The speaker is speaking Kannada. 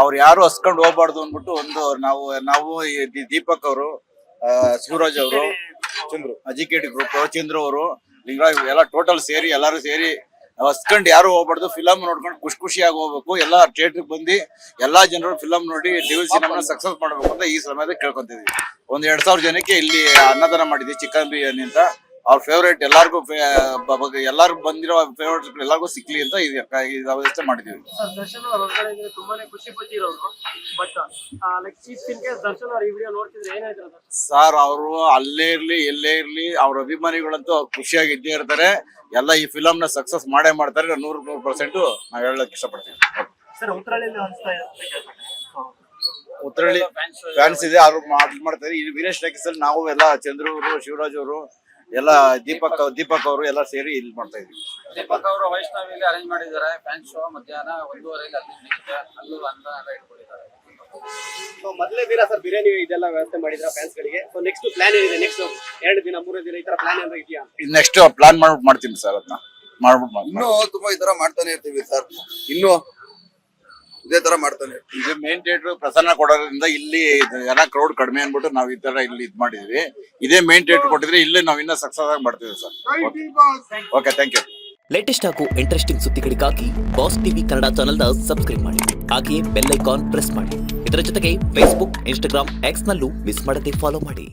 ಅವ್ರು ಯಾರು ಹಸ್ಕೊಂಡು ಹೋಗ್ಬಾರ್ದು ಅಂದ್ಬಿಟ್ಟು ಒಂದು ನಾವು ದೀಪಕ್ ಅವರು, ಶಿವರಾಜ್ ಅವರು, ಚಂದ್ರು, ಅಜಿಕೆಟಿ ಗ್ರೂಪ್, ಚಂದ್ರು ಅವರು, ಲಿಂಗರಾಜ್ ಎಲ್ಲ ಟೋಟಲ್ ಸೇರಿ ಎಲ್ಲಾರು ಸೇರಿ ಹಸ್ಕೊಂಡು ಯಾರು ಹೋಗ್ಬಾರ್ದು, ಫಿಲಮ್ ನೋಡ್ಕೊಂಡು ಖುಷಿಯಾಗಿ ಹೋಗ್ಬೇಕು. ಎಲ್ಲಾ ಥಿಯೇಟರ್ ಬಂದು ಎಲ್ಲಾ ಜನರು ಫಿಲಮ್ ನೋಡಿ ಡಿವಿಸಿ ನಮ್ಮನ್ನ ಸಕ್ಸಸ್ ಮಾಡ್ಬೇಕು ಅಂತ ಈ ಸಮಯದಲ್ಲಿ ಕೇಳ್ಕೊಂತಿದ್ವಿ. 2,000 ಜನಕ್ಕೆ ಇಲ್ಲಿ ಅನ್ನದಾನ ಮಾಡಿದ್ವಿ, ಚಿಕನ್ ಬಿರಿಯಾನಿ ಅಂತ. ಅವ್ರ ಫೇವ್ರೇಟ್ ಎಲ್ಲಾರ್ಗು ಎಲ್ಲಾರು ಬಂದಿರೋ ಫೇವ್ರೇಟ್ ಎಲ್ಲಾರ್ಗು ಸಿಕ್ಲಿ ಅಂತ ವ್ಯವಸ್ಥೆ ಮಾಡಿದೀವಿ. ದರ್ಶನ್ ಅವ್ರ ಹೊರಗಡೆ ತುಂಬಾನೇ ಖುಷಿ ಪಟ್ಟಿರೋರು, but like in case Darshan ಅವ್ರ ಈ ವಿಡಿಯೋ ನೋಡ್ತಿದ್ರೆ ಏನ್ ಹೇಳ್ತಾರೆ ಸರ್? ಅವರು ಅಲ್ಲೇ ಇರ್ಲಿ ಎಲ್ಲೇ ಇರ್ಲಿ ಅವ್ರ ಅಭಿಮಾನಿಗಳಂತೂ ಖುಷಿಯಾಗಿ ಇದ್ದೇ ಇರ್ತಾರೆ. ಎಲ್ಲ ಈ ಫಿಲಮ್ ನ ಸಕ್ಸಸ್ ಮಾಡೇ ಮಾಡ್ತಾರೆ. 100% ನಾವ್ ಹೇಳಕ್ ಇಷ್ಟಪಡ್ತೀವಿ. ಸರ್ ಉತ್ತರಳ್ಳಿ ಫ್ಯಾನ್ಸ್ ಇದೆ, ಅವ್ರು ಮಾಡ್ತಾರೆ. ಈ ವೀರೇಶ್ ಟಾಕೀಸ್ ಅಲ್ಲಿ ನಾವು ಎಲ್ಲ ಚಂದ್ರು ಅವರು, ಶಿವರಾಜ್ ಅವರು, ಎಲ್ಲ ದೀಪಕ್ ಅವರು ಎಲ್ಲ ಸೇರಿ ಇಲ್ಲಿ ಮಾಡ್ತಾ ಇದೀವಿ. ದೀಪಕ್ ಅವರು ವೈಷ್ಣವಿಲಿ ಅರೇಂಜ್ ಮಾಡಿದ್ದಾರೆ ಫ್ಯಾನ್ ಶೋ. ಮಧ್ಯಾಹ್ನ 1:30 ಅಲ್ಲೂ ಅನ್ನ ಇಟ್ಕೊಂಡಿದ್ದಾರೆ. ಮೊದಲೇ ದಿನ ಸರ್ ಬಿರಿಯಾನಿ ಇದೆಲ್ಲ ವ್ಯವಸ್ಥೆ ಮಾಡಿದ್ರ ಫ್ಯಾನ್ಸ್ ಗಳಿಗೆ. ಸೊ ನೆಕ್ಸ್ಟ್ ಪ್ಲಾನ್ ಏನಿದೆ? ನೆಕ್ಸ್ಟ್ 2 ದಿನ 3 ದಿನ ಈ ತರ ಪ್ಲಾನ್ ಏನಾದ್ರು ಇದೆಯಾ? ನೆಕ್ಸ್ಟ್ ಪ್ಲಾನ್ ಮಾಡ್ತೀನಿ ಸರ್. ಅದನ್ನ ಇನ್ನೂ ತುಂಬಾ ಈ ತರ ಮಾಡ್ತಾನೆ ಇರ್ತೀವಿ ಸರ್. ಇನ್ನು ಇದೇ ತರ ಮಾಡ್ತಾನೆ. ಇದು ಮೇನ್ ಥಿಯೇಟರ್ ಪ್ರಸನ್ನ ಕೊಡೋದ್ರಿಂದ ಇಲ್ಲಿ ಜನ ಕ್ರೌಡ್ ಕಡಿಮೆ ಅನ್ಬಿಟ್ಟು ನಾವು ಈ ತರ ಇಲ್ಲಿ ಮಾಡಿದ್ವಿ. ಇದೇ ಮೇನ್ ಥಿಯೇಟರ್ ಕೊಟ್ಟಿದ್ರೆ ಇಲ್ಲಿ ನಾವು ಇನ್ನೂ ಸಕ್ಸಸ್ ಆಗಿ ಮಾಡ್ತೀವಿ sir. Okay, thank you. Latest ಹಾಗೂ ಇಂಟ್ರೆಸ್ಟಿಂಗ್ ಸುದ್ದಿಗಳಿಗಾಗಿ ಬಾಸ್ ಟಿವಿ ಕನ್ನಡ ಚಾನೆಲ್ನ ಸಬ್ಸ್ಕ್ರೈಬ್ ಮಾಡಿ. ಹಾಗೆಯೇ ಬೆಲ್ ಐಕಾನ್ ಪ್ರೆಸ್ ಮಾಡಿ. ಇದರ ಜೊತೆಗೆ ಫೇಸ್ಬುಕ್, ಇನ್ಸ್ಟಾಗ್ರಾಮ್, ಎಕ್ಸ್ ನಲ್ಲೂ ಮಿಸ್ ಮಾಡದೆ ಫಾಲೋ ಮಾಡಿ.